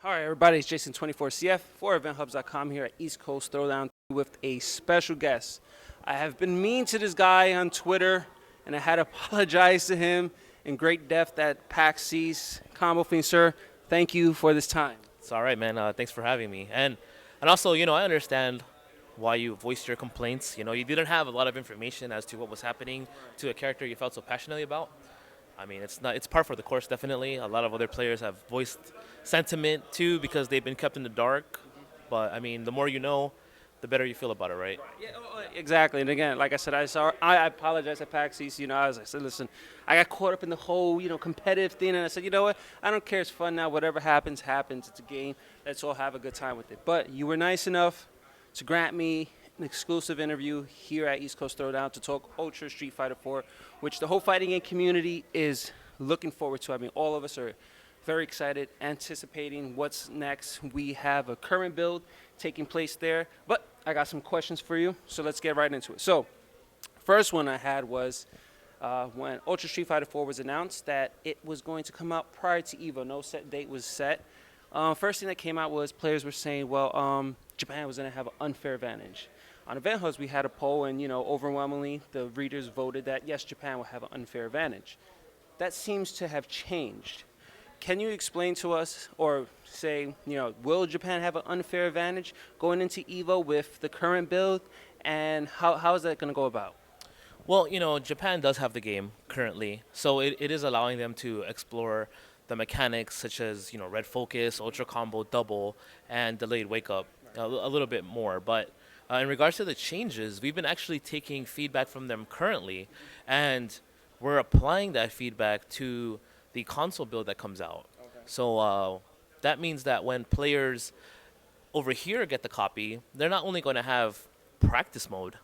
All right, everybody, it's Jason24CF for EventHubs.com here at East Coast Throwdown with a special guest. I have been mean to this guy on Twitter, and I had to apologize to him in great depth at PAX East. Combofiend, sir, thank you for this time. It's all right, man. Thanks for having me. And also, I understand why you voiced your complaints. You didn't have a lot of information as to what was happening to a character you felt so passionately about. I mean, it's par for the course, definitely. A lot of other players have voiced sentiment too because they've been kept in the dark. But I mean, the more you know, the better you feel about it, right? Yeah, exactly. And again, like I said, I apologize at PAX East. As I said, listen, I got caught up in the whole, competitive thing, and I said, you know what? I don't care. It's fun now. Whatever happens, happens. It's a game. Let's all have a good time with it. But you were nice enough to grant me an exclusive interview here at East Coast Throwdown to talk Ultra Street Fighter 4, which the whole fighting game community is looking forward to. I mean, all of us are very excited, anticipating what's next. We have a current build taking place there, but I got some questions for you, so let's get right into it. So, first one I had was when Ultra Street Fighter 4 was announced that it was going to come out prior to EVO. No set date was set. First thing that came out was players were saying, well, Japan was going to have an unfair advantage. On Event Hubs, we had a poll, and overwhelmingly the readers voted that yes, Japan will have an unfair advantage. That seems to have changed. Can you explain to us, or say, will Japan have an unfair advantage going into EVO with the current build, and how is that going to go about? Well, Japan does have the game currently, so it is allowing them to explore the mechanics such as, red focus, ultra combo, double, and delayed wake up a little bit more. But in regards to the changes, we've been actually taking feedback from them currently, and we're applying that feedback to the console build that comes out. Okay. So that means that when players over here get the copy, they're not only going to have practice mode,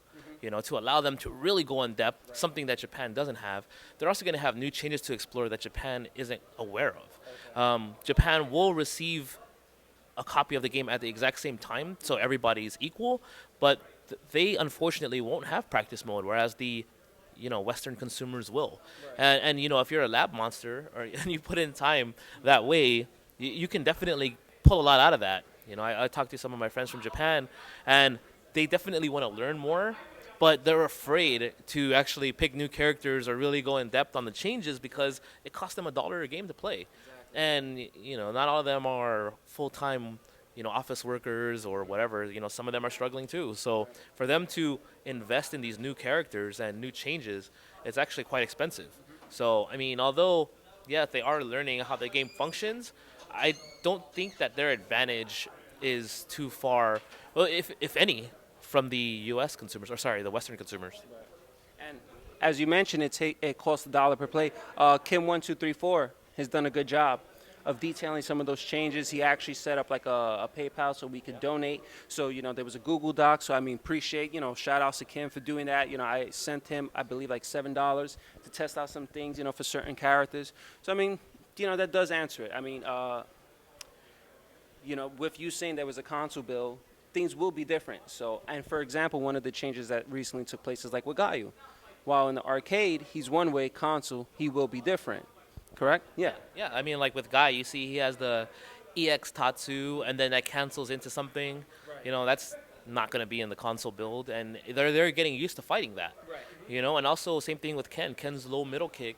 to allow them to really go in depth, right, something that Japan doesn't have. They're also going to have new changes to explore that Japan isn't aware of. Okay. Japan will receive a copy of the game at the exact same time, so everybody's equal, but they unfortunately won't have practice mode, whereas the Western consumers will. Right. And if you're a lab monster and you put in time that way, you can definitely pull a lot out of that. I talked to some of my friends from Japan, and they definitely want to learn more, but they're afraid to actually pick new characters or really go in depth on the changes because it costs them $1 a game to play. Exactly. And not all of them are full-time office workers or whatever. Some of them are struggling too. So for them to invest in these new characters and new changes, it's actually quite expensive. So, I mean, although, yeah, they are learning how the game functions, I don't think that their advantage is too far, well, if any, from the U.S. consumers, or sorry, the Western consumers. And as you mentioned, it costs $1 per play. Kim1234 has done a good job of detailing some of those changes. He actually set up like a PayPal so we could donate. So, there was a Google Doc. So, appreciate, shout outs to Kim for doing that. I sent him, I believe, like $7 to test out some things, for certain characters. So, that does answer it. With you saying there was a console build, things will be different. So, and for example, one of the changes that recently took place is like with Gaio. While in the arcade, he's one way, console, he will be different. Correct? Yeah. Yeah, like with Guy, you see he has the EX Tatsu, and then that cancels into something. Right. That's not going to be in the console build, and they're getting used to fighting that. Right. And also same thing with Ken. Ken's low middle kick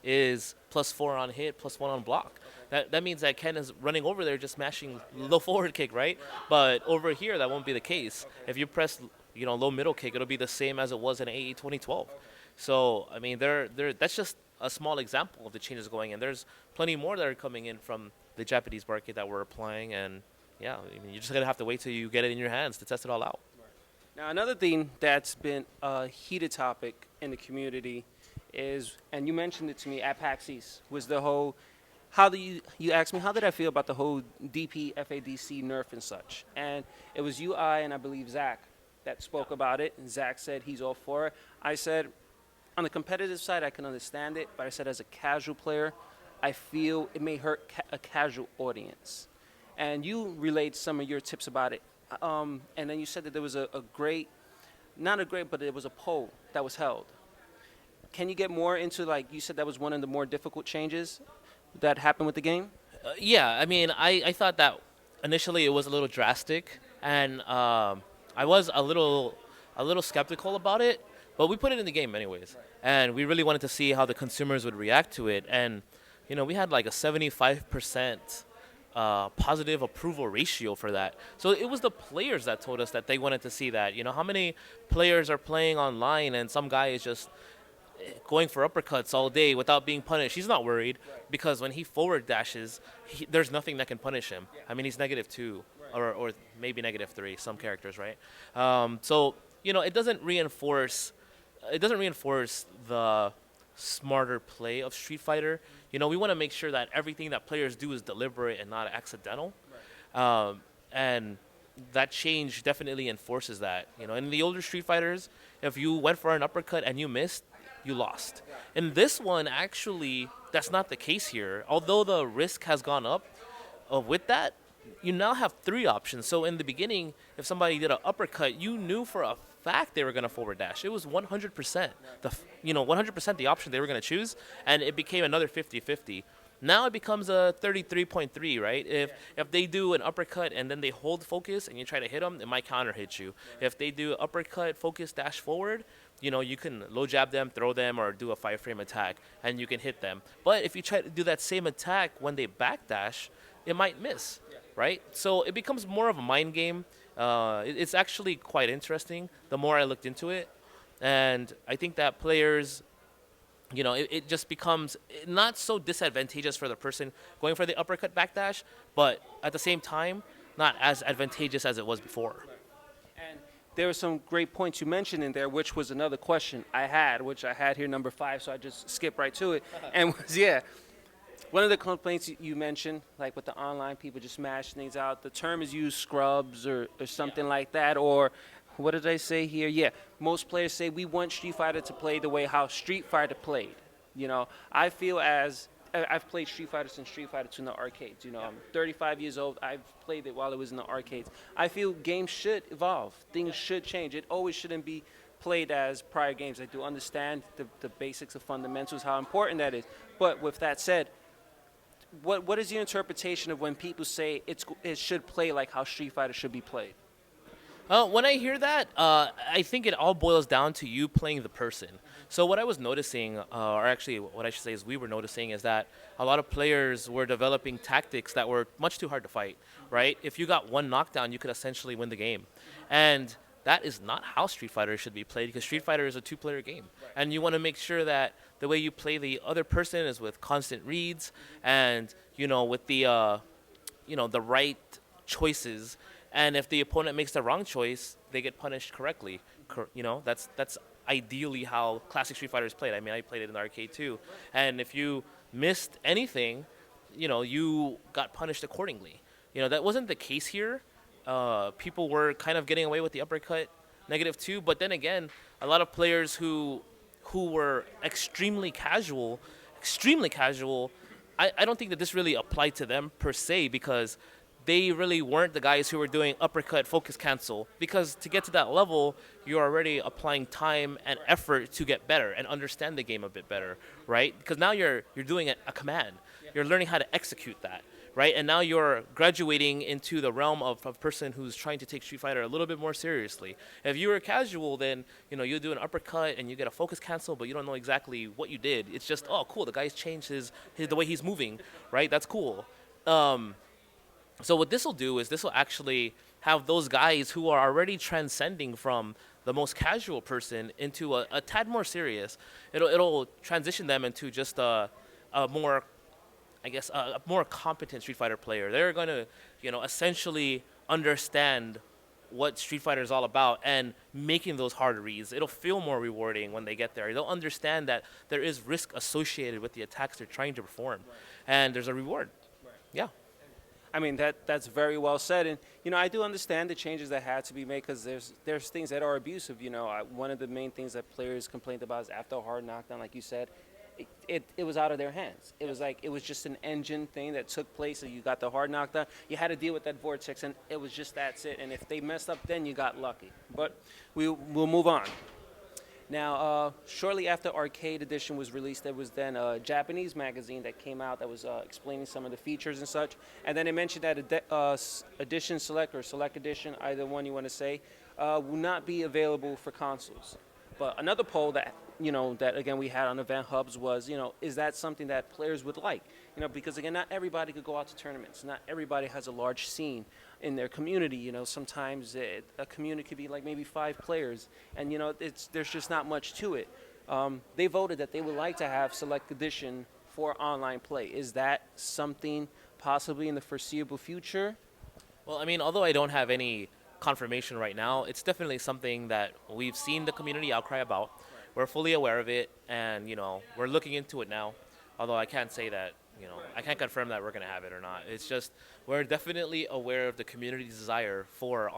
is +4 on hit, +1 on block. Okay. That means that Ken is running over there just smashing low forward kick, right? But over here, that won't be the case. Okay. If you press low middle kick, it'll be the same as it was in AE 2012. Okay. So, that's just a small example of the changes going in. There's plenty more that are coming in from the Japanese market that we're applying, and yeah, you're just gonna have to wait till you get it in your hands to test it all out. Now, another thing that's been a heated topic in the community is, and you mentioned it to me at PAX East, was the whole, you asked me, how did I feel about the whole DP, FADC nerf and such? And it was you, and I believe Zach that spoke about it, and Zach said he's all for it. I said, on the competitive side, I can understand it, but I said as a casual player, I feel it may hurt a casual audience. And you relayed some of your tips about it. And then you said that there was a great, not a great, but it was a poll that was held. Can you get more into, like, you said that was one of the more difficult changes that happened with the game? Yeah, I mean, I thought that initially it was a little drastic, and I was a little skeptical about it. But we put it in the game anyways, and we really wanted to see how the consumers would react to it. And we had like a 75% positive approval ratio for that. So it was the players that told us that they wanted to see that. How many players are playing online and some guy is just going for uppercuts all day without being punished. He's not worried because when he forward dashes, there's nothing that can punish him. I mean, he's -2 or maybe -3. Some characters, right? So it doesn't reinforce the smarter play of Street Fighter. We want to make sure that everything that players do is deliberate and not accidental. And that change definitely enforces that. In the older Street Fighters, if you went for an uppercut and you missed, you lost. In this one, actually, that's not the case here. Although the risk has gone up with that, you now have three options. So in the beginning, if somebody did an uppercut, you knew for a fact they were going to forward dash. It was 100% 100% the option they were going to choose, and it became another 50-50. Now it becomes a 33.3, right? If they do an uppercut and then they hold focus and you try to hit them, it might counter hit you. If they do uppercut, focus, dash forward, you can low jab them, throw them, or do a 5-frame attack, and you can hit them. But if you try to do that same attack when they backdash, it might miss, right? So it becomes more of a mind game. It's actually quite interesting the more I looked into it. And I think that players, it just becomes not so disadvantageous for the person going for the uppercut backdash, but at the same time, not as advantageous as it was before. And there were some great points you mentioned in there, which was another question I had, which I had here number 5, so I just skipped right to it. And was, one of the complaints you mentioned, like with the online people just smash things out, the term is used scrubs or something like that, or what did I say here? Yeah, most players say we want Street Fighter to play the way how Street Fighter played. I feel as I've played Street Fighter since Street Fighter 2 in the arcades. I'm 35 years old. I've played it while it was in the arcades. I feel games should evolve. Things should change. It always shouldn't be played as prior games. I do understand the basics of fundamentals, how important that is. But with that said, what is your interpretation of when people say it should play like how Street Fighter should be played? When I hear that, I think it all boils down to you playing the person. So what I was noticing, or actually what I should say is we were noticing, is that a lot of players were developing tactics that were much too hard to fight, right? If you got one knockdown, you could essentially win the game. And that is not how Street Fighter should be played, because Street Fighter is a two-player game. And you want to make sure that the way you play the other person is with constant reads and, with the right choices. And if the opponent makes the wrong choice, they get punished correctly. That's ideally how classic Street Fighter is played. I mean, I played it in the arcade too. And if you missed anything, you got punished accordingly. That wasn't the case here. People were kind of getting away with the uppercut -2, but then again, a lot of players who were extremely casual, I don't think that this really applied to them per se, because they really weren't the guys who were doing uppercut, focus, cancel. Because to get to that level, you're already applying time and effort to get better and understand the game a bit better, right? Because now you're doing a command. You're learning how to execute that, right? And now you're graduating into the realm of a person who's trying to take Street Fighter a little bit more seriously. If you were casual, then you do an uppercut and you get a focus cancel, but you don't know exactly what you did. It's just, oh, cool, the guy's changed the way he's moving, right? That's cool. So what this will do is this will actually have those guys who are already transcending from the most casual person into a tad more serious. It'll transition them into just a more, I guess, a more competent Street Fighter player. They're going to, essentially understand what Street Fighter is all about and making those hard reads. It'll feel more rewarding when they get there. They'll understand that there is risk associated with the attacks they're trying to perform, and there's a reward. Yeah. I mean, that's very well said. And, I do understand the changes that had to be made, because there's things that are abusive. One of the main things that players complained about is after a hard knockdown, like you said, it was out of their hands. It was like it was just an engine thing that took place, and you got the hard knockdown. You had to deal with that vortex, and it was just that's it. And if they messed up, then you got lucky. But we'll move on. Now, shortly after Arcade Edition was released, there was then a Japanese magazine that came out that was explaining some of the features and such. And then it mentioned that Edition Select or Select Edition, either one you want to say, will not be available for consoles. But another poll that that again we had on Event Hubs was, is that something that players would like? Because again, not everybody could go out to tournaments. Not everybody has a large scene in their community. Sometimes a community could be like maybe 5 players, and there's just not much to it. They voted that they would like to have Select Edition for online play. Is that something possibly in the foreseeable future? Well, I mean, although I don't have any confirmation right now, it's definitely something that we've seen the community outcry about. We're fully aware of it, and we're looking into it now. Although I can't say that, I can't confirm that we're going to have it or not. It's just we're definitely aware of the community's desire for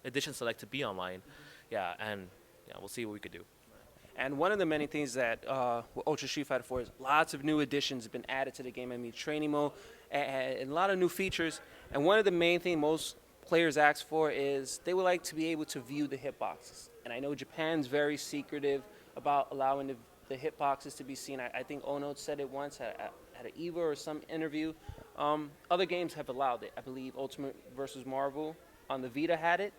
Edition Select to be online. Yeah, and we'll see what we could do. And one of the many things that with Ultra Street Fighter 4 is lots of new additions have been added to the game. I mean, training mode and a lot of new features. And one of the main things most players ask for is they would like to be able to view the hitboxes. And I know Japan's very secretive about allowing the hitboxes to be seen. I think Ono said it once at an EVA or some interview. Other games have allowed it. I believe Ultimate vs. Marvel on the Vita had it.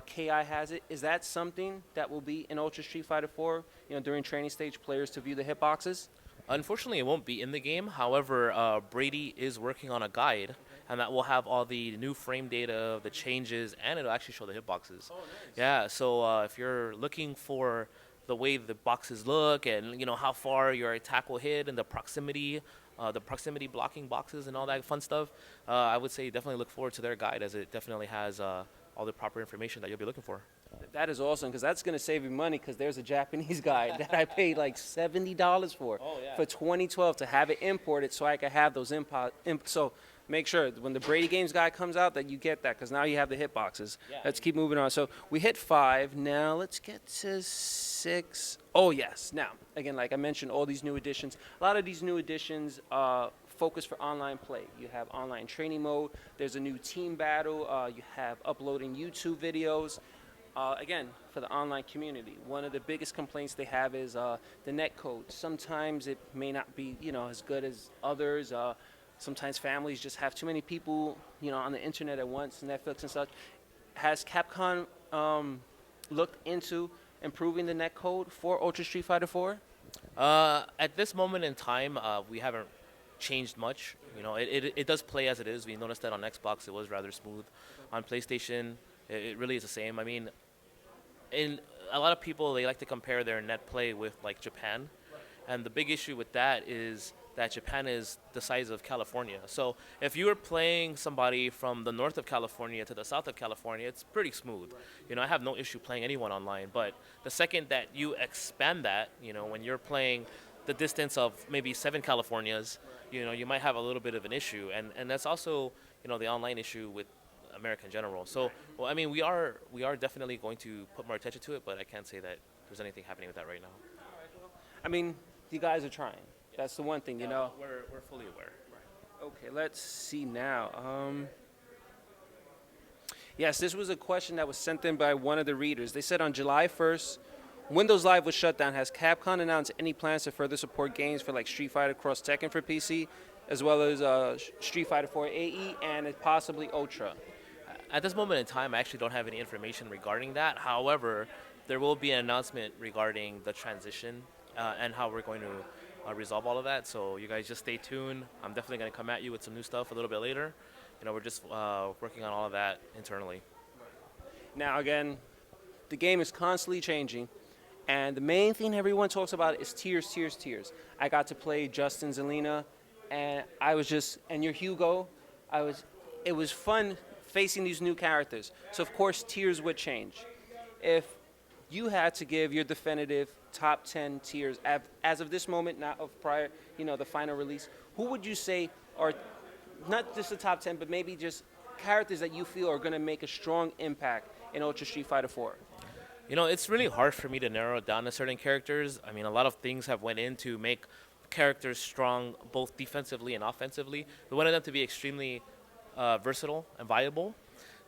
KI has it. Is that something that will be in Ultra Street Fighter 4, during training stage, players to view the hitboxes? Unfortunately, it won't be in the game. However, Brady is working on a guide, and that will have all the new frame data, the changes, and it'll actually show the hitboxes. Oh, nice. Yeah, so if you're looking for the way the boxes look and how far your attack will hit and the proximity blocking boxes and all that fun stuff, I would say definitely look forward to their guide, as it definitely has all the proper information that you'll be looking for. That is awesome, because that's going to save you money, because there's a Japanese guide that I paid like $70 for 2012 to have it imported so I could have those so make sure when the Brady Games guide comes out that you get that, because now you have the hitboxes. Yeah, let's keep moving on. So we hit 5. Now let's get to 6. Oh, yes. Now, again, like I mentioned, all these new additions. A lot of these new additions focus for online play. You have online training mode. There's a new team battle. You have uploading YouTube videos. Again, for the online community, one of the biggest complaints they have is the netcode. Sometimes it may not be, as good as others. Sometimes families just have too many people, on the internet at once, Netflix and such. Has Capcom looked into improving the netcode for Ultra Street Fighter 4? At this moment in time, we haven't changed much. It does play as it is. We noticed that on Xbox it was rather smooth. On PlayStation, it really is the same. I mean, in a lot of people, they like to compare their net play with like Japan, and the big issue with that is that Japan is the size of California. So if you were playing somebody from the north of California to the south of California, it's pretty smooth. I have no issue playing anyone online, but the second that you expand that, when you're playing the distance of maybe 7 Californias, you might have a little bit of an issue, and that's also the online issue with America in general. So, well, I mean, we are definitely going to put more attention to it, but I can't say that there's anything happening with that right now. I mean, you guys are trying. That's the one thing, We're fully aware. Okay, let's see now. Yes, this was a question that was sent in by one of the readers. They said on July 1st, Windows Live was shut down. Has Capcom announced any plans to further support games for like Street Fighter Cross Tekken for PC, as well as Street Fighter 4 AE and possibly Ultra? At this moment in time, I actually don't have any information regarding that. However, there will be an announcement regarding the transition and how we're going to resolve all of that. So you guys just stay tuned. I'm definitely going to come at you with some new stuff a little bit later. We're just working on all of that internally. Now, again, the game is constantly changing. And the main thing everyone talks about is tiers, tiers, tiers. I got to play Justin Zelina, and and your Hugo. It was fun facing these new characters. So, of course, tiers would change. If you had to give your definitive top 10 tiers as of this moment, not of prior, the final release, who would you say are not just the top 10, but maybe just characters that you feel are going to make a strong impact in Ultra Street Fighter 4? It's really hard for me to narrow it down to certain characters. I mean, a lot of things have went in to make characters strong, both defensively and offensively. We wanted them to be extremely versatile and viable.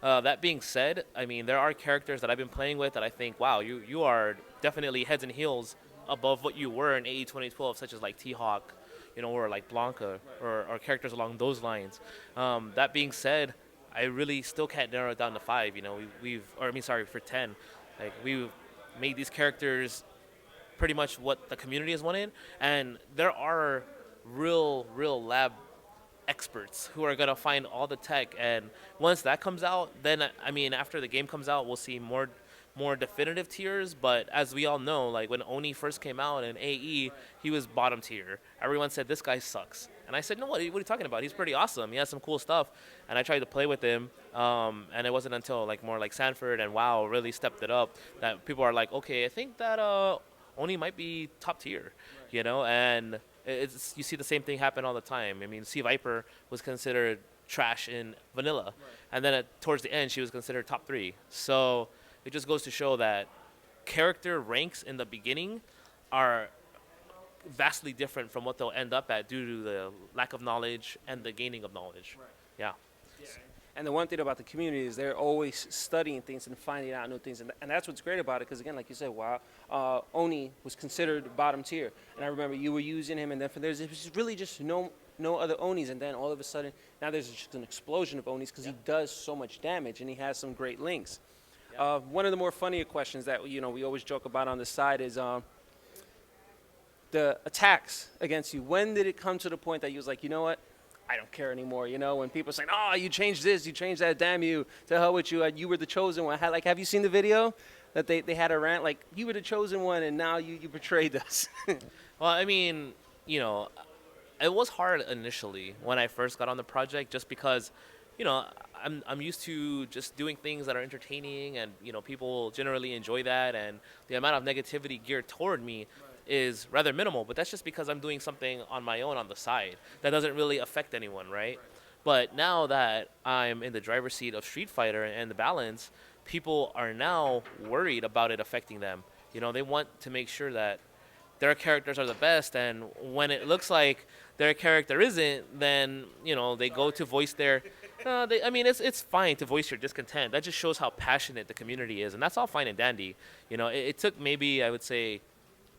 That being said, I mean, there are characters that I've been playing with that I think, wow, you are definitely heads and heels above what you were in AE 2012, such as like T-Hawk, or like Blanca, or characters along those lines. That being said, I really still can't narrow it down to 5. Or I mean, sorry, for 10. Like, we've made these characters pretty much what the community has wanted, and there are real lab experts who are gonna find all the tech. And once that comes out, then I mean, after the game comes out, we'll see more definitive tiers. But as we all know, like when Oni first came out in AE, he was bottom tier. Everyone said this guy sucks, and I said, no, what are you talking about? He's pretty awesome. He has some cool stuff, and I tried to play with him. And it wasn't until like more like Sanford and WoW really stepped it up that people are like, okay, I think that Oni might be top tier, and you see the same thing happen all the time. I mean, Sea Viper was considered trash in vanilla, and then towards the end, she was considered top 3. So it just goes to show that character ranks in the beginning are vastly different from what they'll end up at due to the lack of knowledge and the gaining of knowledge. Right. Yeah. Yeah. And the one thing about the community is they're always studying things and finding out new things. And that's what's great about it, because, again, like you said, wow, Oni was considered bottom tier. And I remember you were using him, and then there's really just no other Onis. And then all of a sudden, now there's just an explosion of Onis because he does so much damage, and he has some great links. One of the more funnier questions that, we always joke about on the side is the attacks against you. When did it come to the point that you was like, you know what? I don't care anymore, when people are saying, oh, you changed this, you changed that, damn you, to hell with you, you were the chosen one. Have you seen the video that they had a rant, like, you were the chosen one and now you betrayed us? Well, I mean, it was hard initially when I first got on the project, just because, I'm used to just doing things that are entertaining, and, people generally enjoy that, and the amount of negativity geared toward me is rather minimal. But that's just because I'm doing something on my own on the side that doesn't really affect anyone, right? But now that I'm in the driver's seat of Street Fighter and the balance, people are now worried about it affecting them. They want to make sure that their characters are the best, and when it looks like their character isn't, then they go to voice their. It's fine to voice your discontent. That just shows how passionate the community is, and that's all fine and dandy. It took maybe, I would say,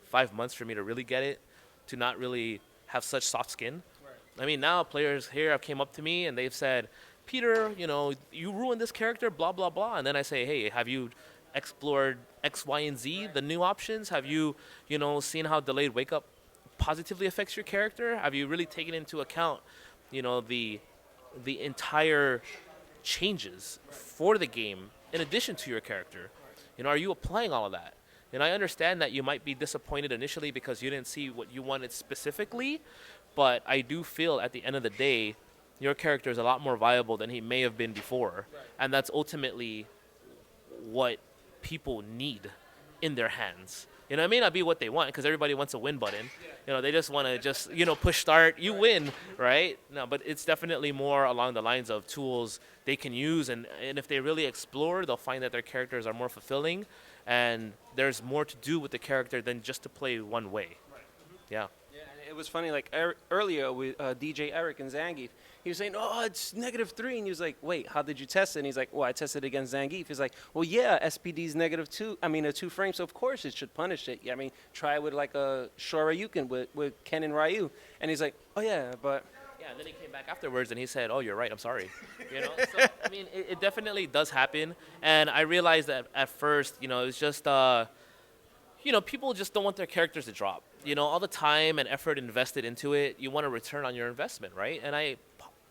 5 months for me to really get it, to not really have such soft skin. Right. I mean, now players here have came up to me and they've said, Peter, you ruined this character, blah, blah, blah. And then I say, hey, have you explored X, Y, and Z, the new options? Have you, seen how delayed wake up positively affects your character? Have you really taken into account, the entire changes for the game in addition to your character? Are you applying all of that? And I understand that you might be disappointed initially because you didn't see what you wanted specifically, but I do feel at the end of the day, your character is a lot more viable than he may have been before. Right. And that's ultimately what people need in their hands. It may not be what they want, because everybody wants a win button. They just want to push start, you win, right? No, but it's definitely more along the lines of tools they can use, and if they really explore, they'll find that their characters are more fulfilling, and there's more to do with the character than just to play one way. Right. Mm-hmm. Yeah. Yeah, and it was funny, like earlier with DJ Eric and Zangief, he was saying, oh, it's -3. And he was like, wait, how did you test it? And he's like, well, I tested it against Zangief. He's like, well, yeah, SPD's -2. I mean, a 2 frame, so of course it should punish it. I mean, try it with like a Shoryuken with Ken and Ryu. And he's like, oh, yeah, but... Yeah, and then he came back afterwards and he said, oh, you're right, I'm sorry. So, I mean, it definitely does happen. And I realized that at first, it's just, people just don't want their characters to drop. All the time and effort invested into it, you want a return on your investment, right? And I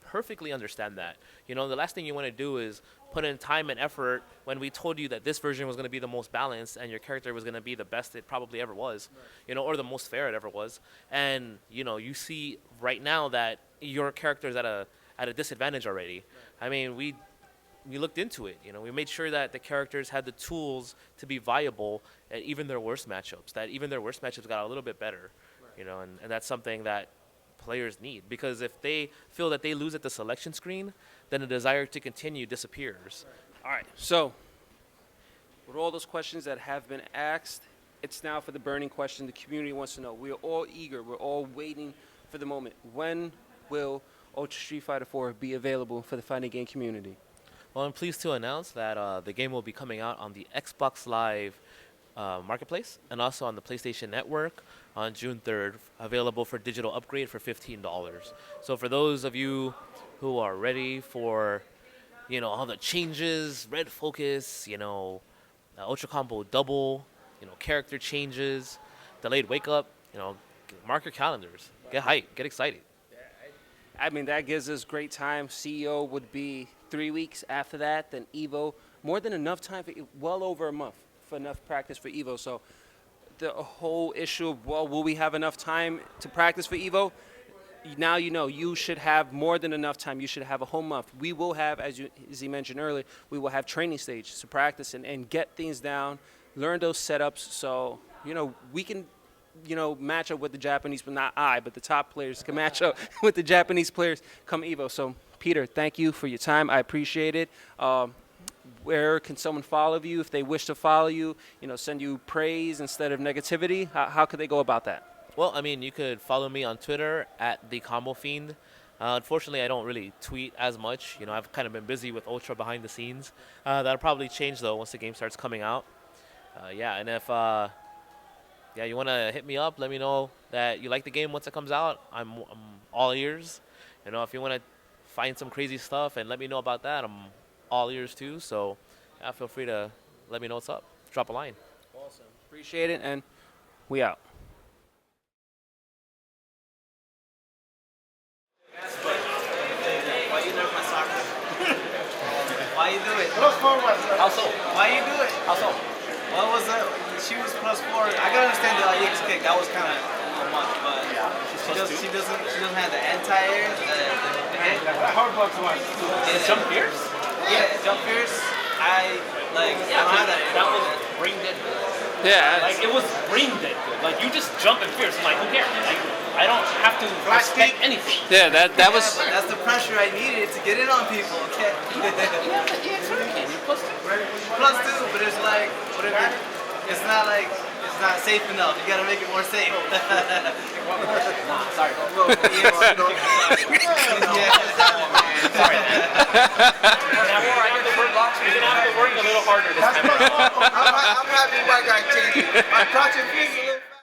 perfectly understand that. The last thing you want to do is put in time and effort when we told you that this version was going to be the most balanced and your character was going to be the best it probably ever was, right. Or the most fair it ever was. And, you see right now that your character is at a disadvantage already. Right. I mean, we looked into it. We made sure that the characters had the tools to be viable at even their worst matchups, got a little bit better, right. And that's something that players need, because if they feel that they lose at the selection screen, then the desire to continue disappears. Right. All right, so with all those questions that have been asked, it's now for the burning question the community wants to know. We're all eager, we're all waiting for the moment. When will Ultra Street Fighter 4 be available for the fighting game community? Well, I'm pleased to announce that the game will be coming out on the Xbox Live Marketplace and also on the PlayStation Network on June 3rd, available for digital upgrade for $15. So for those of you who are ready for, all the changes, red focus, ultra combo double, character changes, delayed wake up, mark your calendars, get hyped, get excited. I mean, that gives us great time. CEO would be 3 weeks after that. Then Evo, more than enough time, well over a month for enough practice for Evo. So the whole issue of, well, will we have enough time to practice for Evo? Now you should have more than enough time. You should have a whole month. We will have, as he mentioned earlier, we will have training stages to practice and get things down, learn those setups. So, we can match up with the Japanese, but not but the top players can match up with the Japanese players come Evo. So, Peter, thank you for your time. I appreciate it. Where can someone follow you if they wish to follow you, send you praise instead of negativity? How could they go about that? Well, I mean, you could follow me on Twitter at the Combofiend. Unfortunately, I don't really tweet as much. I've kind of been busy with Ultra behind the scenes. That'll probably change, though, once the game starts coming out. And if you want to hit me up, let me know that you like the game once it comes out. I'm all ears. If you want to find some crazy stuff and let me know about that, I'm all ears too. So, feel free to let me know what's up. Drop a line. Awesome. Appreciate it, and we out. Why you nerf my soccer? Why you do it? How so? Why you do it? How so? What was that? She was +4. I can understand the EX kick. That was kind of a much, but she doesn't have the anti-air. The hit. Hard box one. Jump fierce? Yeah, jump fierce. I don't have that. That was brain dead. Yeah. Like it was brain dead. Like you just jump and fierce. I'm like, who cares? Like, I don't have to respect anything. Yeah, that was. But that's the pressure I needed to get it on people. Okay. Yeah, but EX hurricane. You're +2. +2, but it's like, it's not like, it's not safe enough. You gotta make it more safe. Nah, sorry. Yeah, Sorry, man. You're gonna have to work a little harder this time. I'm happy my guy changed. My crouching feels a little.